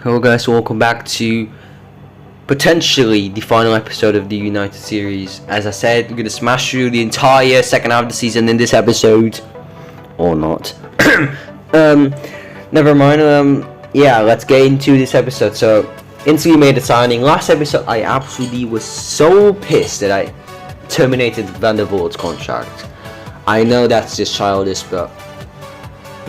Hello guys, welcome back to potentially the final episode of the United series. As I said, we're gonna smash through the entire second half of the season in this episode, or not. Never mind. Yeah, let's get into this episode. So, instantly made a signing. Last episode, I absolutely was so pissed that I terminated Van der Vaart's contract. I know that's just childish, but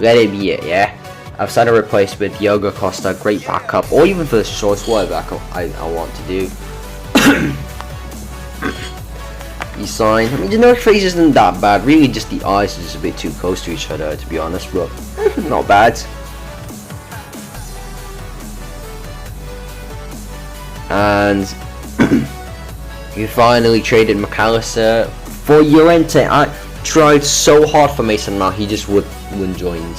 let it be it, yeah? I've signed a replacement, Diogo Costa, great backup, or even first choice, whatever I want to do. He signed. I mean, the interface isn't that bad, really just the eyes are just a bit too close to each other, to be honest, but not bad. And we finally traded McAllister for Llorente. I tried so hard for Mason Mount, he just wouldn't join.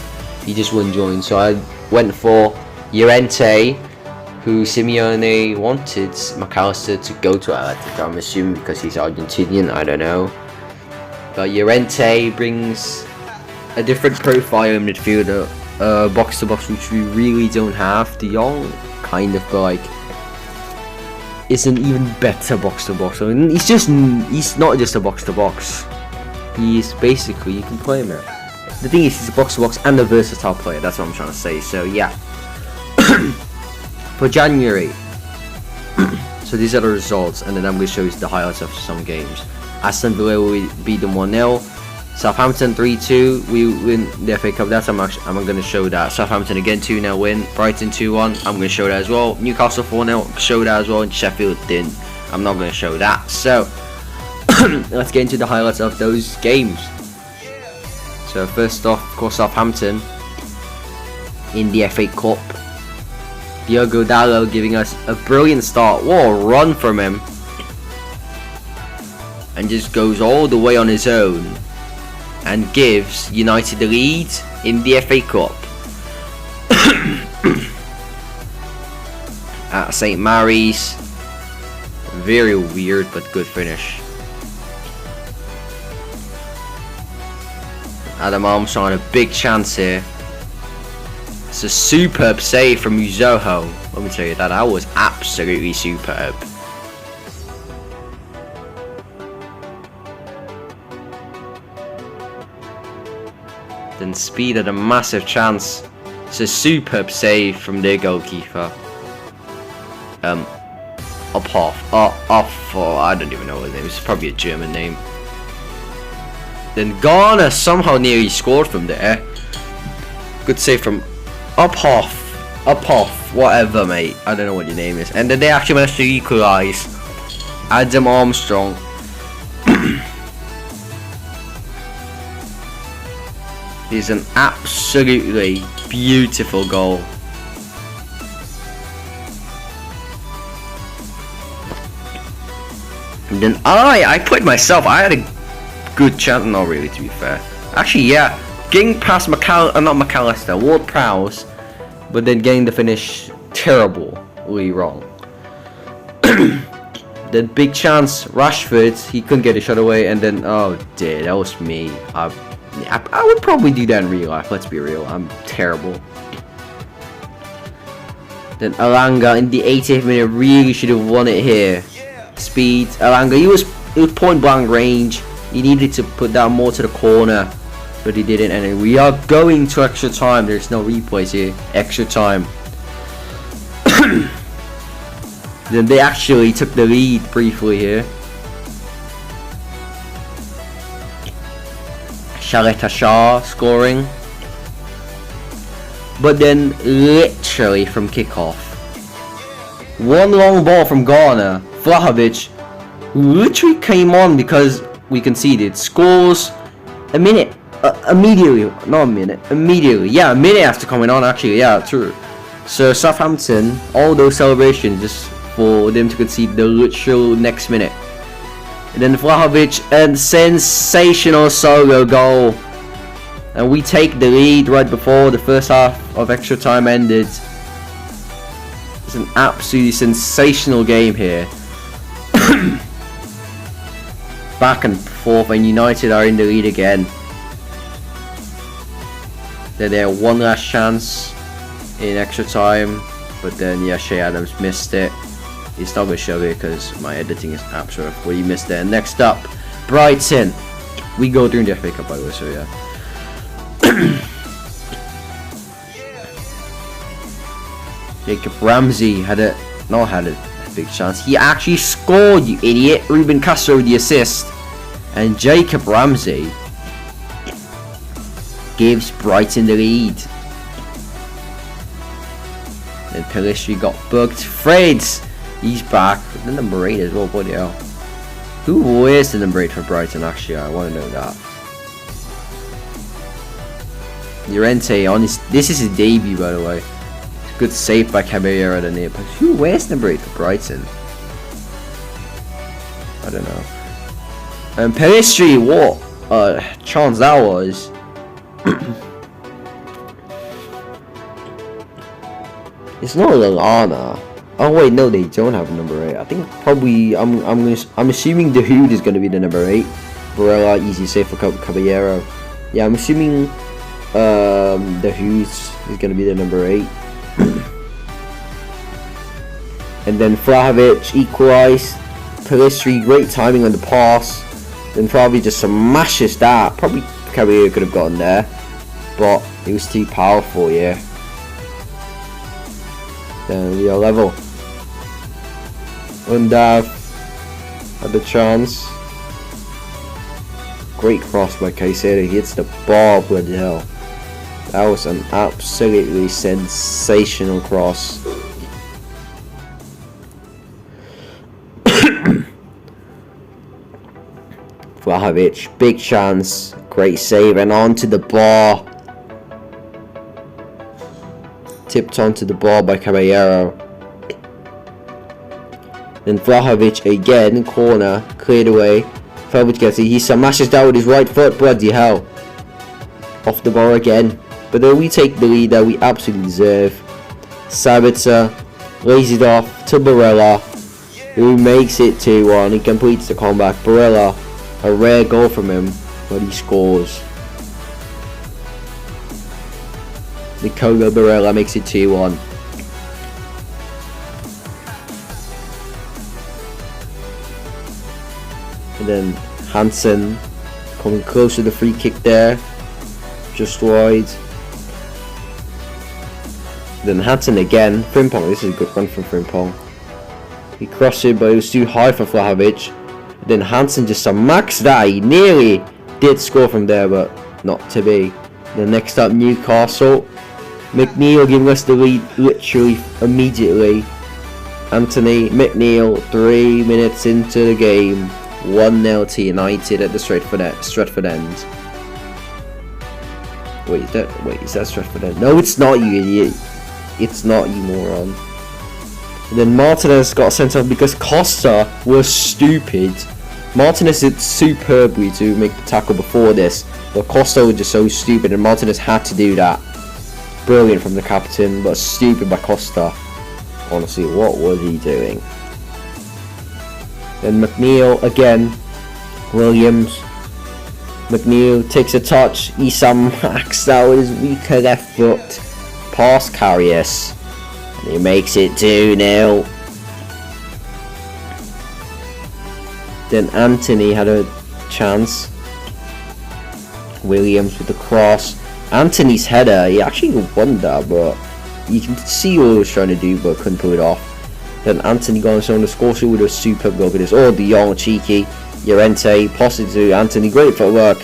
So I went for Llorente, who Simeone wanted McAllister to go to Atletico, I'm assuming because he's Argentinian, I don't know. But Llorente brings a different profile in midfielder, box to box, which we really don't have. De Jong kind of like is an even better box to box. I mean, he's not just a box to box. He's basically, you can play him there. The thing is, he's a box-to-box and a versatile player, that's what I'm trying to say, so yeah. For January, so these are the results, and then I'm going to show you the highlights of some games. Aston Villa, we beat them 1-0. Southampton 3-2, we win the FA Cup, I'm going to show that. Southampton again 2-0 win, Brighton 2-1, I'm going to show that as well. Newcastle 4-0, show that as well, and Sheffield didn't. I'm not going to show that, so let's get into the highlights of those games. So first off, of course, Southampton in the FA Cup. Diogo Dalot giving us a brilliant start. What a run from him. And just goes all the way on his own. And gives United the lead in the FA Cup. At St. Mary's. Very weird but good finish. Adam Armstrong had a big chance here. It's a superb save from Uzoho. Let me tell you that was absolutely superb. Then Speed had a massive chance. It's a superb save from their goalkeeper. I don't even know his name. It's probably a German name. Then Ghana somehow nearly scored from there. Good save from Uphoff, whatever, mate. I don't know what your name is. And then they actually managed to equalise. Adam Armstrong. It's an absolutely beautiful goal. And then I put myself. I had a good chance, not really, to be fair. Actually, yeah, getting past McAllister, Ward-Prowse, but then getting the finish terribly wrong. Then big chance, Rashford, he couldn't get a shot away, and then, oh dear, that was me. I would probably do that in real life, let's be real, I'm terrible. Then Alanga in the 80th minute really should have won it here. Speed, Alanga, he was point blank range. He needed to put that more to the corner, but he didn't. And we are going to extra time. There's no replays here. Extra time. Then they actually took the lead briefly here. Shaletta Shah scoring. But then literally from kickoff, one long ball from Ghana. Vlahovic, who literally came on because we conceded, scores a minute, immediately, not a minute, immediately, yeah, a minute after coming on, actually, yeah, true. So Southampton, all those celebrations just for them to concede the literal next minute. And then Vlahovic, a sensational solo goal. And we take the lead right before the first half of extra time ended. It's an absolutely sensational game here. Back and forth, and United are in the lead again. They're there, one last chance in extra time. But then, yeah, Shea Adams missed it. He's not going to show it because my editing is absolute. Well, he missed it. And next up, Brighton. We go during the FA Cup, by the way, so yeah. Jacob Ramsey had a big chance. He actually scored, you idiot. Ruben Castro with the assist. And Jacob Ramsey gives Brighton the lead. Then Pelistri got booked. Freds, he's back. The number 8 as well, bloody hell. Who wears the number 8 for Brighton, actually? I want to know that. Llorente on his... This is his debut, by the way. Good save by Caballero at the near post. Who wears number 8 for Brighton? I don't know. And Pelistri, what chance that was. It's not Lallana. Oh wait, no, they don't have a number 8. I think probably I'm assuming the Hood is gonna be the number 8. Barella, easy save for Caballero. Yeah, I'm assuming the Hood is gonna be the number 8. And then Vlahovic equalised. Pelistri, great timing on the pass. Then Vlahovic just smashes that. Probably Caballero could have gotten there, but it was too powerful, yeah. Then we are level. Undav had the chance. Great cross by Caicedo. He hits the bar, bloody hell. That was an absolutely sensational cross. Vlahovic, big chance, great save, and onto the bar. Tipped onto the bar by Caballero. Then Vlahovic again, corner, cleared away. Vlahovic gets it, he smashes down with his right foot, bloody hell. Off the bar again. But then we take the lead that we absolutely deserve. Sabitzer lays it off to Barella, who makes it 2-1. He completes the comeback. Barella, a rare goal from him, but he scores. Nicola Barella makes it 2-1. And then Hansen coming close to the free kick there, just wide. Then Hansen again. Frimpong, this is a good run from Frimpong. He crossed it, but it was too high for Vlahovic. Then Hansen just smacks that. He nearly did score from there, but not to be. Then next up, Newcastle. McNeil giving us the lead literally immediately. Anthony McNeil, 3 minutes into the game, 1-0 to United at the Stratford end. Wait, is that Stratford end? No, it's not, you idiot. It's not, you moron. And then Martinez got sent off because Costa was stupid. Martinez did superbly to make the tackle before this, but Costa was just so stupid, and Martinez had to do that. Brilliant from the captain, but stupid by Costa. Honestly, what was he doing? Then McNeil again. Williams. McNeil takes a touch. He smacks that with his weaker left foot. Past Karius. And he makes it 2-0. Then Anthony had a chance. Williams with the cross. Anthony's header, he actually won that, but you can see what he was trying to do, but couldn't pull it off. Then Anthony goes on the score sheet with a superb goal. It is all De Jong, cheeky. Llorente, passes to Anthony, great footwork.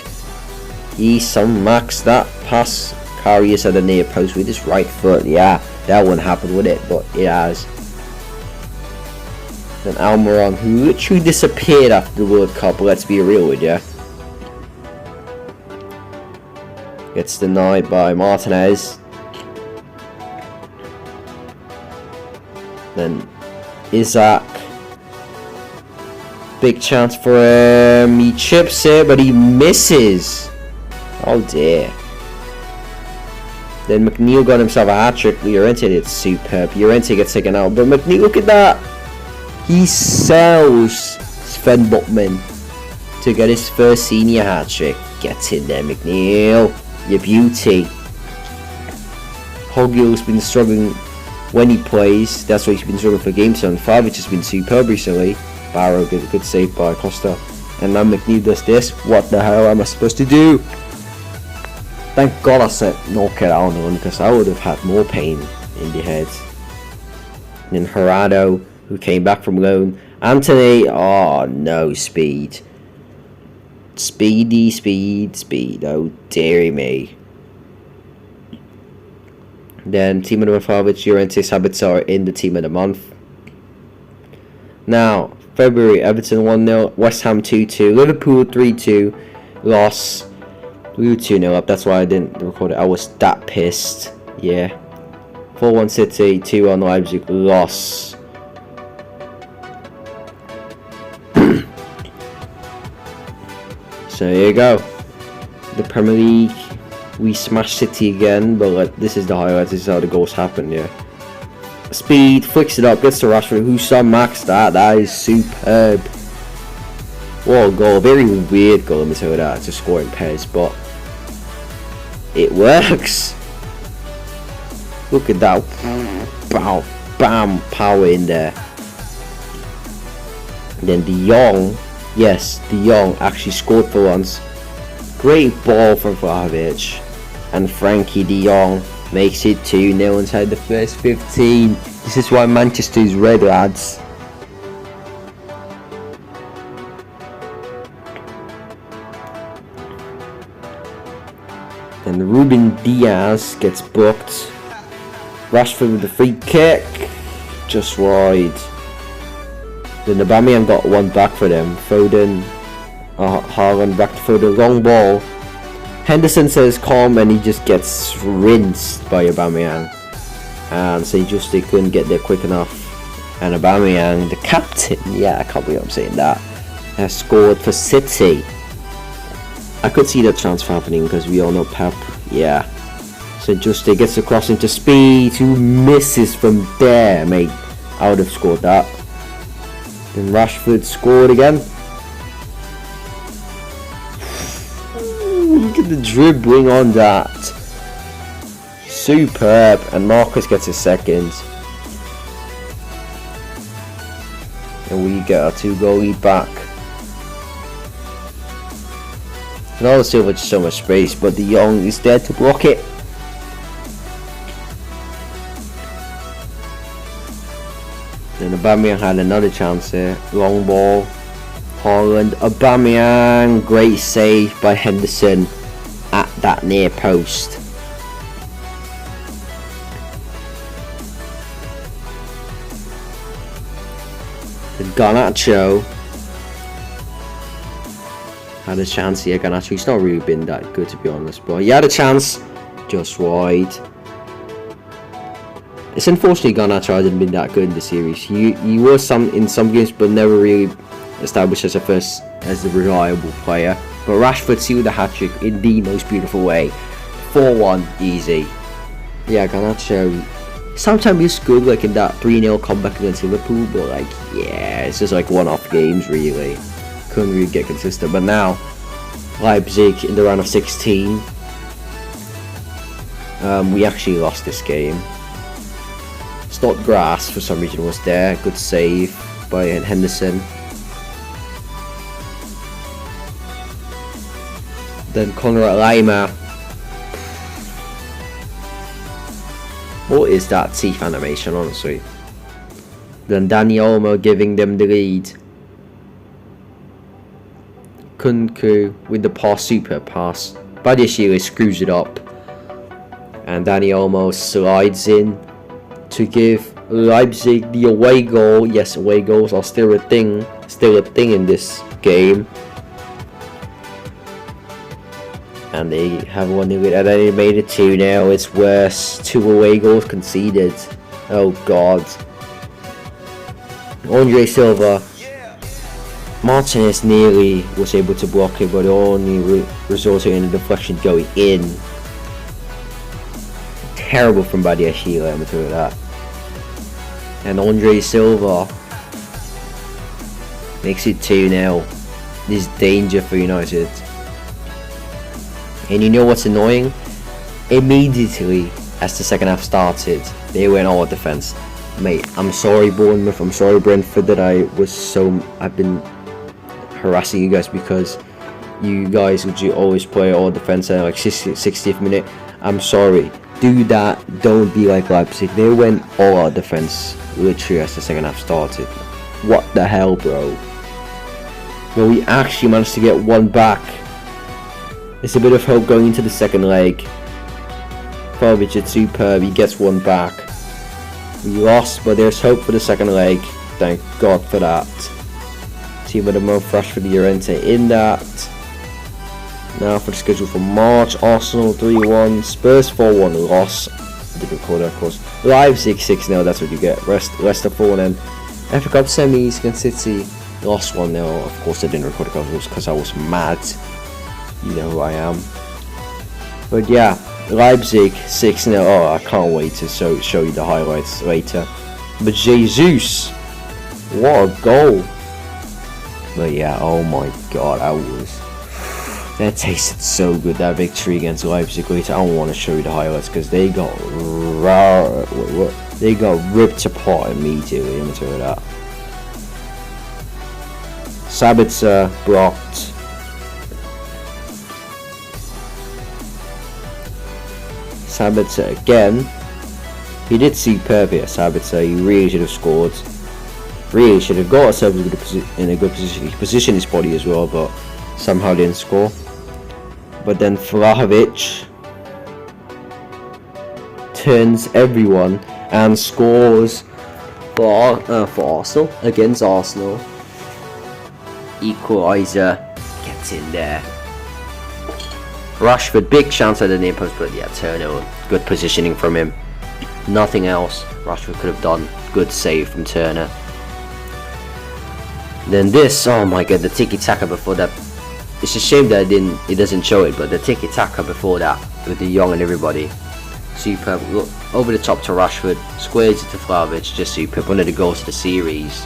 He smacks that pass. Karius at the near post with his right foot. Yeah, that wouldn't happen with it, but it has. Then Almiron, who literally disappeared after the World Cup, let's be real with you. Gets denied by Martinez. Then Isaac. Big chance for him. He chips it, but he misses. Oh dear. Then McNeil got himself a hat-trick. Llorente did superb. Llorente gets taken out. But McNeil, look at that. He sells Sven Botman to get his first senior hat-trick. Get in there, McNeil. Your beauty. Hogiel's been struggling when he plays. That's why he's been struggling for game 75, which has been superb recently. Barrow, good save by Costa. And now McNeil does this. What the hell am I supposed to do? Thank God I said knock it out on, because I would have had more pain in the head. And then Gerardo, who came back from loan. Anthony, oh no, speed. Speed. Oh dearie me. Then team of the month, Llorente's habits are in the team of the month. Now, February, Everton 1-0, West Ham 2-2, Liverpool 3-2, loss. We were 2-0 up, that's why I didn't record it. I was that pissed. Yeah. 4-1 City, 2-1 Leipzig, loss. So here you go. The Premier League, we smashed City again, but like, this is the highlights, this is how the goals happen, yeah. Speed, flicks it up, gets to Rashford, who saw Max that is superb. What a goal, very weird goal, let me tell you that, to score in PES, but it works. Look at that, bow, bam, power in there. And then De Jong, yes, De Jong actually scored for once. Great ball from Vlahovic, and Frankie De Jong makes it 2-0 inside the first 15. This is why Manchester is red, lads. And Ruben Diaz gets booked. Rashford with the free kick, just wide. Then Aubameyang got one back for them. Foden, Haaland back for the long ball. Henderson says calm, and he just gets rinsed by Aubameyang. And so they couldn't get there quick enough. And Aubameyang, the captain, yeah, I can't believe I'm saying that, has scored for City. I could see that transfer happening because we all know Pep, yeah. So Juste gets across into Speed, who misses from there, mate. I would have scored that. Then Rashford scored again. Look at the dribbling on that. Superb. And Marcus gets his second. And we get our 2-goal lead back. Ronaldo Silva just so much space, but De Jong is there to block it. Then Aubameyang had another chance here. Long ball. Haaland, Aubameyang, great save by Henderson at that near post. The Garnacho had a chance here. Garnacho, he's not really been that good to be honest, but he had a chance, just wide. It's unfortunately Garnacho hasn't been that good in the series. He was in some games, but never really established as a reliable player. But Rashford sealed the hat-trick in the most beautiful way. 4-1 easy. Yeah, Garnacho sometimes he's good, like in that 3-0 comeback against Liverpool, but like, yeah, it's just like one-off games really. Couldn't really get consistent. But now Leipzig in the round of 16, we actually lost this game. Grass for some reason was there. Good save by Henderson. Then Conrad Lima. What is that teeth animation, honestly? Then Dani Olmo giving them the lead. Kunku with the pass, super pass. Badiashile screws it up. And Dani Olmo slides in to give Leipzig the away goal. Yes, away goals are still a thing in this game. And they have won it, and then they made it 2-0. It's worse. 2 away goals conceded. Oh god. Andre Silva. Martinez nearly was able to block it, but only resulted in a deflection going in. Terrible from Badiashile, I'm gonna tell you that. And Andre Silva makes it 2-0. This is danger for United. And you know what's annoying? Immediately as the second half started, They went all defense. Mate, I'm sorry Bournemouth, I'm sorry Brentford that I've been harassing you guys because you guys would always play all defense at like 60th minute. I'm sorry. Do that. Don't be like Leipzig. They went all out defense literally as the second half started. What the hell, bro? Well, we actually managed to get one back. There's a bit of hope going into the second leg. Vlahovic is superb. He gets one back. We lost, but there's hope for the second leg. Thank God for that. Team of the month, Rashford Llorente in that. Now for the schedule for March. Arsenal 3-1. Spurs 4-1 loss. I didn't record that, of course. Leipzig 6-0. That's what you get. Leicester 4-1. FA Cup semis against City. Lost 1-0. Of course I didn't record it because I was mad. You know who I am. But yeah, Leipzig 6-0. Oh, I can't wait to show you the highlights later. But Jesus, what a goal! But yeah, oh my God, that tasted so good. That victory against Leipzig later. I don't want to show you the highlights because they got ripped apart immediately. Let me tell you that. Sabitzer blocked. Sabitzer again. He did superb here, Sabitzer. He really should have scored. Really should have got himself in a good position. He positioned his body as well, but somehow didn't score. But then Vlahovic turns everyone and scores for Arsenal, against Arsenal. Equaliser gets in there. Rashford, big chance at the near post, but yeah, Turner, good positioning from him. Nothing else Rashford could have done. Good save from Turner. Then this, oh my God, the tiki-taka before that. It's a shame that it doesn't show it, but the tiki-taka before that with De Jong and everybody, superb. Look, over the top to Rashford, squares it to Vlahovic, just superb. One of the goals of the series.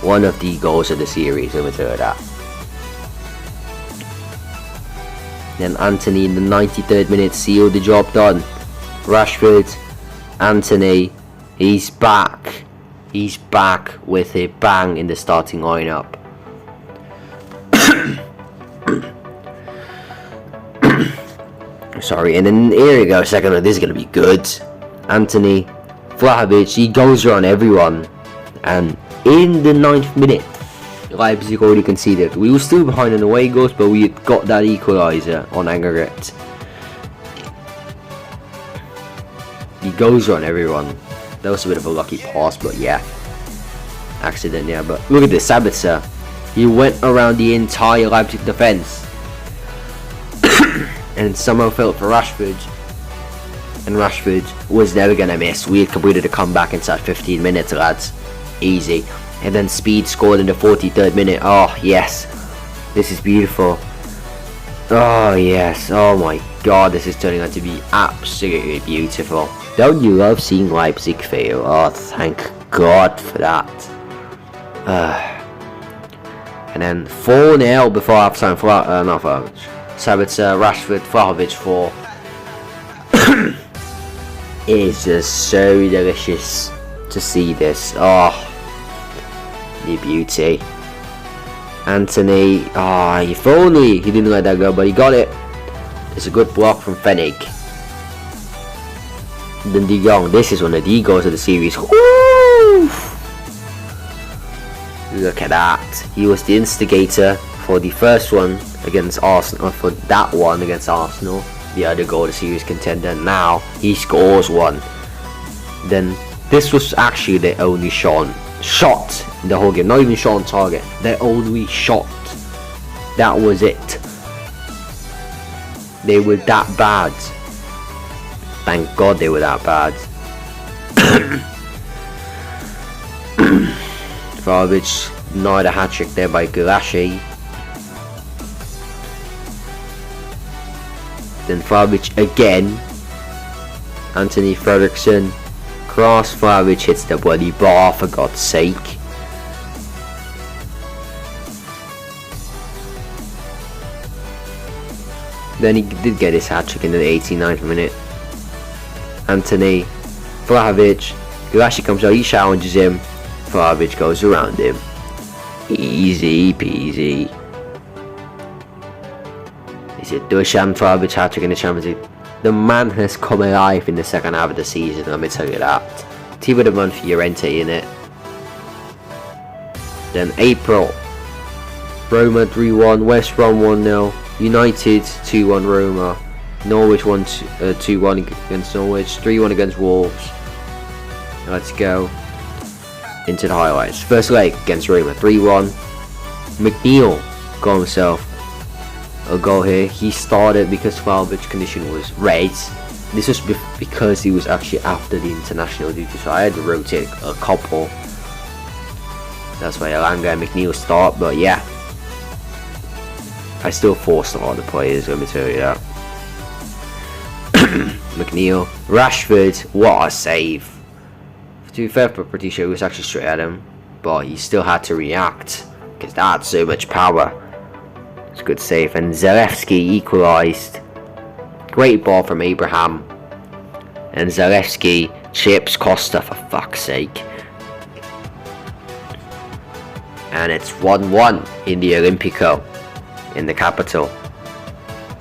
One of the goals of the series, let me tell you that. Then Anthony in the 93rd minute sealed the job done. Rashford, Anthony, he's back. He's back with a bang in the starting lineup. Sorry, and then here we go, second one. This is going to be good. Anthony, Vlahovic, he goes around everyone. And in the 9th minute, Leipzig already conceded. We were still behind in away goals, but we got that equaliser on aggregate. He goes around everyone. That was a bit of a lucky pass, but yeah. Accident, yeah. But look at this, Sabitzer. He went around the entire Leipzig defence. And somehow fell for Rashford. And Rashford was never going to miss. We had completed a comeback inside 15 minutes, lads. Easy. And then Speed scored in the 43rd minute. Oh, yes. This is beautiful. Oh, yes. Oh, my God. This is turning out to be absolutely beautiful. Don't you love seeing Leipzig fail? Oh, thank God for that. And then 4-0 before half-time. Not Vlahovic. Sabitzer, Rashford, Vlahovic 4. It's just so delicious to see this. Oh, the beauty. Anthony, if only he didn't let that go, but he got it. It's a good block from Fennig. Then De Jong, this is one of the goals of the series. Woo! Look at that. He was the instigator for the first one against Arsenal, for that one against Arsenal, the other goal of the series contender. Now he scores one. Then this was actually their only shot in the whole game. Not even shot on target. Their only shot. That was it. They were that bad. Thank God they were that bad. Vlahovic denied a hat-trick there by Gulashi. Then Vlahovic again. Anthony Fredriksson. Cross. Vlahovic hits the bloody bar, for God's sake. Then he did get his hat-trick in the 89th minute. Anthony, Vlahovic, Gulashi comes out, he challenges him, Vlahovic goes around him. Easy peasy. Is it Dusan Vlahovic hat-trick in the Champions League? The man has come alive in the second half of the season, let me tell you that. Team of the month for Llorente in it. Then April, Roma 3-1, West Brom 1-0, United 2-1 Roma, Norwich 2-1 against Norwich, 3-1 against Wolves. Let's go into the highlights. First leg against Roma, 3-1. McNeil got himself a goal here. He started because Vlahovic's condition was red. This was because he was actually after the international duty, so I had to rotate a couple. That's why Elanga and McNeil start, but yeah. I still forced a lot of the players, let me tell you that. McNeil, Rashford, what a save. To be fair, I'm pretty sure he was actually straight at him, but he still had to react because that had so much power. It's a good save, and Zalewski equalised. Great ball from Abraham, and Zalewski chips Costa for fuck's sake. And it's 1-1 in the Olimpico, in the capital.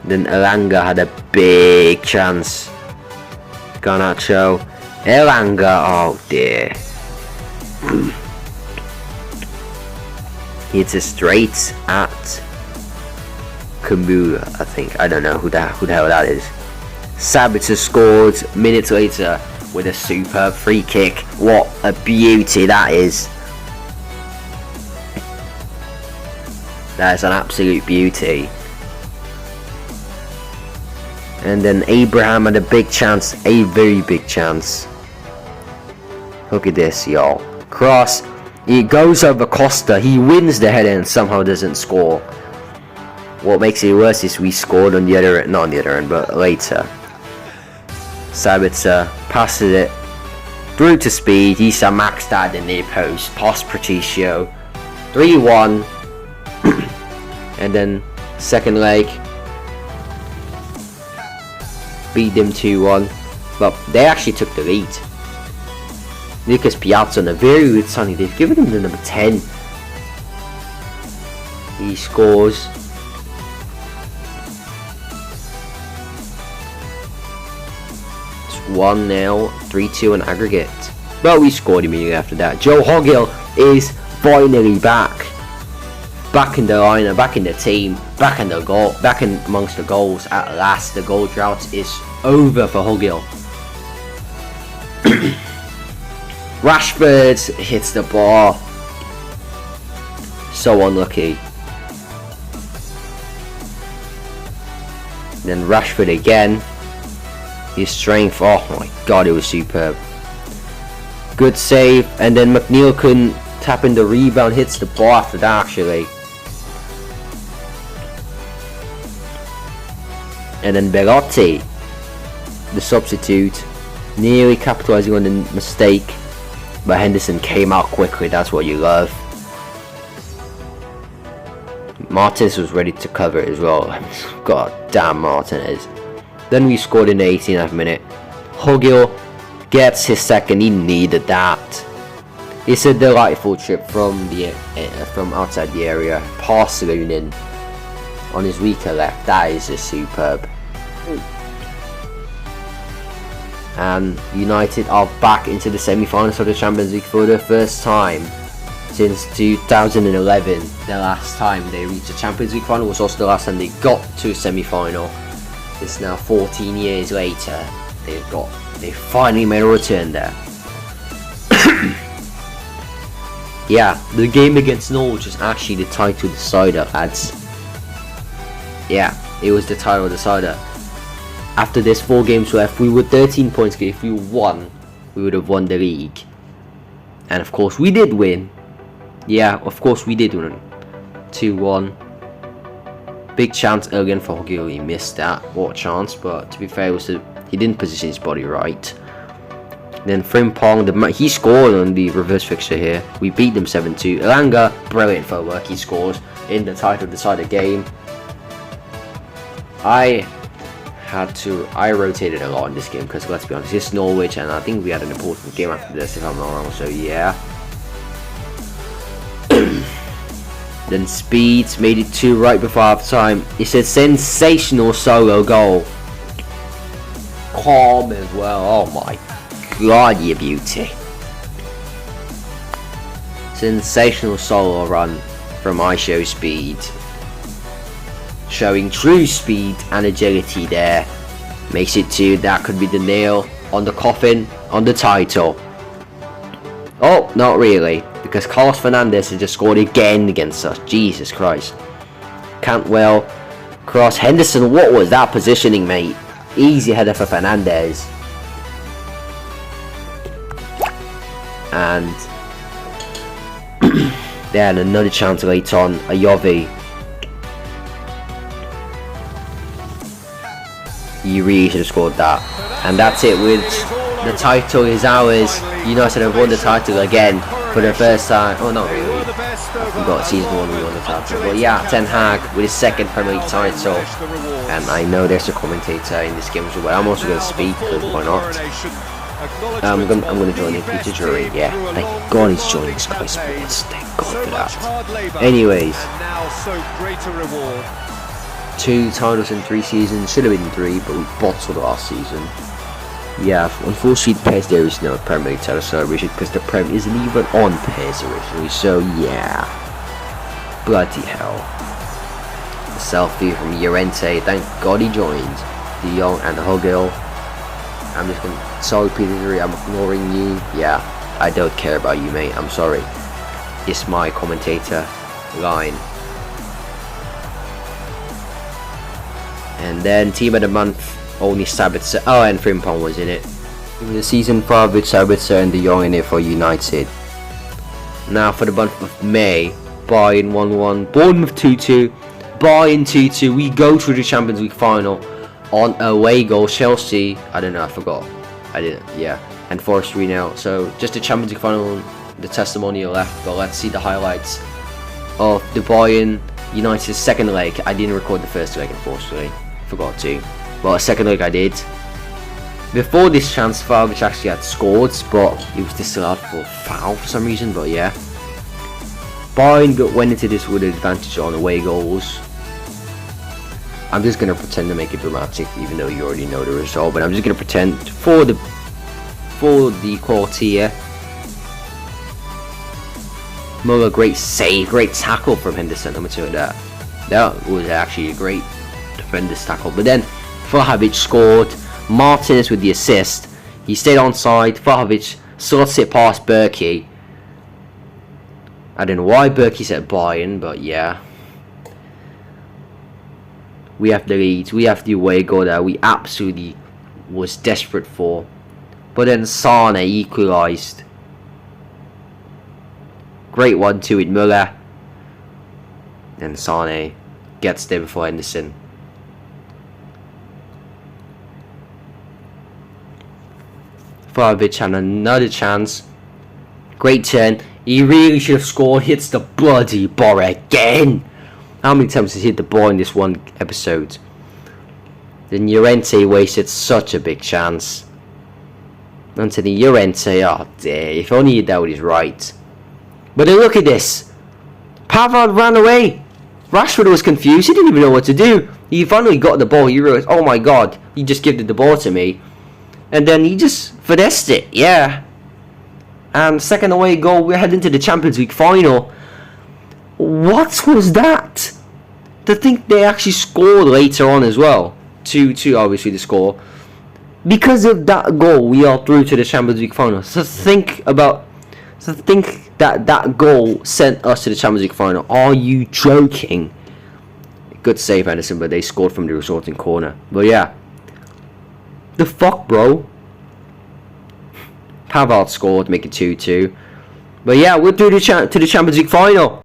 Then Elanga had a big chance. Garnacho, Elanga, oh dear. It's a straight at Kamura, I think. I don't know who the hell that is. Sabitzer scored minutes later with a superb free kick. What a beauty that is. That is an absolute beauty. And then Abraham had a big chance, a very big chance. Look at this, y'all. Cross. It goes over Costa. He wins the header and somehow doesn't score. What makes it worse is we scored on the other end, not on the other end, but later. Sabitzer passes it through to speed. He's a maxed out in near post. Past Patricio. 3-1. And then second leg, beat them 2-1, but they actually took the lead. Lucas Piazza on a very good signing. They've given him the number 10. He scores. It's 1-0, 3-2 in aggregate. But we scored immediately after that. Joe Hoggill is finally back. Back in the lineup, back in the team, back in the goal, back in amongst the goals at last. The goal drought is over for Hoggill. Rashford hits the bar. So unlucky. Then Rashford again. His strength, oh my god, it was superb. Good save, and then McNeil couldn't tap in the rebound, hits the bar after that actually. And then Belotti, the substitute, nearly capitalising on the mistake, but Henderson came out quickly. That's what you love. Martinez was ready to cover it as well. God damn Martinez. Then we scored in the 18th minute. Hoggill gets his second. He needed that. It's a delightful trip from outside the area, past Lunin on his weaker left. That is just superb. And United are back into the semi-finals of the Champions League for the first time since 2011. The last time they reached the Champions League final was also the last time they got to a semi-final. It's now 14 years later. They finally made a return there. Yeah, the game against Norwich was actually the title decider, lads. Yeah, it was the title decider. After there's 4 games left, we were 13 points. If we won, we would have won the league. And of course, we did win. Yeah, of course, we did win. 2-1. Big chance again for Hoggill. He missed that. What a chance, but to be fair, he didn't position his body right. Then Frimpong, he scored on the reverse fixture here. We beat them 7-2. Elanga, brilliant footwork. He scores in the title decider game. I I rotated a lot in this game because let's be honest, it's Norwich, and I think we had an important game after this if I'm not wrong. So yeah. Then Speeds made it 2 right before half time. It's a sensational solo goal. Calm as well. Oh my god, you beauty. Sensational solo run from ISO Speed. Showing true speed and agility there. Makes it 2. That could be the nail on the coffin on the title. Oh, not really. Because Carlos Fernandez has just scored again against us. Jesus Christ. Cantwell. Cross. Henderson, what was that positioning, mate? Easy header for Fernandez. And they had another chance late on. Ayovi. You really should have scored that. And that's it. With the title is ours. United have won the title again for the first time. Oh, not really. We got season 1, we won the title. But yeah, Ten Hag with his 2nd Premier League title. And I know there's a commentator in this game as well. I'm also going to speak, because why not? I'm going to join in Peter Drury. Yeah, thank God he's joining Sky Sports. Thank God for that. Anyways, 2 titles in 3 seasons. Should have been 3, but we bottled last season. Yeah, unfortunately PES there is no Premier League title celebration because the Prem isn't even on PES originally, so yeah. Bloody hell. The selfie from Llorente, thank God he joined. De Jong and Hogel. I'm just gonna, sorry Peter, I'm ignoring you. Yeah, I don't care about you, mate, I'm sorry. It's my commentator line. And then team of the month, only Sabitzer. Oh, and Frimpong was in it. It was a season 5 with Sabitzer and De Jong in it for United. Now for the month of May, Bayern 1-1, Bournemouth 2-2, Bayern 2-2. We go through the Champions League final on away goal. Chelsea, I don't know, I forgot. I didn't, yeah. And Forest 3-0. So just the Champions League final, the testimonial left. But let's see the highlights of the Bayern United's 2nd leg. I didn't record the first leg, unfortunately. Forgot to. Well, a 2nd leg I did. Before this chance, Vlahovic actually had scored, but he was disallowed for foul for some reason, but yeah. Bayern went into this with an advantage on away goals. I'm just going to pretend to make it dramatic, even though you already know the result, but I'm just going to pretend for the quartier. Muller, great save, great tackle from Henderson. I'm going to tell you that. That was actually a great defender's tackle, but then Vlahovic scored. Martinez with the assist. He stayed onside. Vlahovic slots it past Berkey. I don't know why Berkey said Bayern, but yeah. We have the lead. We have the away goal that we absolutely was desperate for. But then Sane equalised. Great 1-2 with Muller. And Sane gets there before Henderson. Vlahovic had another chance. Great turn. He really should have scored. Hits the bloody bar again. How many times has he hit the ball in this one episode? Then Llorente wasted such a big chance. Anthony Llorente, oh dear. If only he dealt with his right. But then look at this. Pavard ran away. Rashford was confused. He didn't even know what to do. He finally got the ball. He realized, oh my god, he just gave the ball to me. And then he just finessed it, yeah. And 2nd away goal, we're heading to the Champions League final. What was that? To think they actually scored later on as well. 2-2, obviously, the score. Because of that goal, we are through to the Champions League final. So think that that goal sent us to the Champions League final. Are you joking? Good save, Anderson, but they scored from the resulting corner. But yeah. The fuck, bro? Pavard scored, make it 2-2. But yeah, we're through to the Champions League final.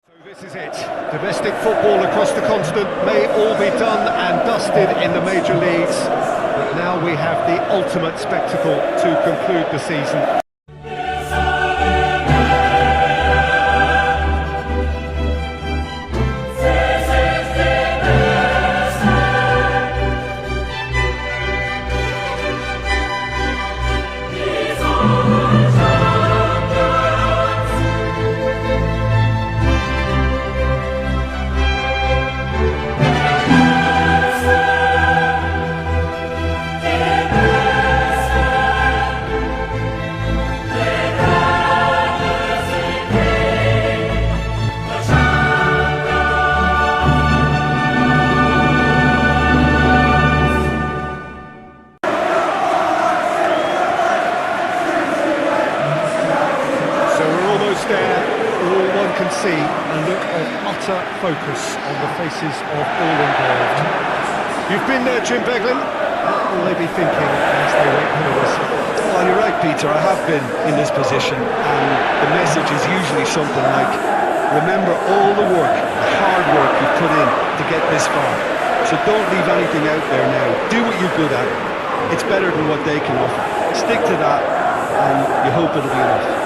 So this is it. Domestic football across the continent may all be done and dusted in the major leagues. But now we have the ultimate spectacle to conclude the season. can see a look of utter focus on the faces of all involved. You've been there, Jim Beglin. What will they be thinking as they wait for the whistle? Well, you're right, Peter. I have been in this position, and the message is usually something like, remember all the work, the hard work you've put in to get this far. So don't leave anything out there now. Do what you're good at. It's better than what they can offer. Stick to that, and you hope it'll be enough.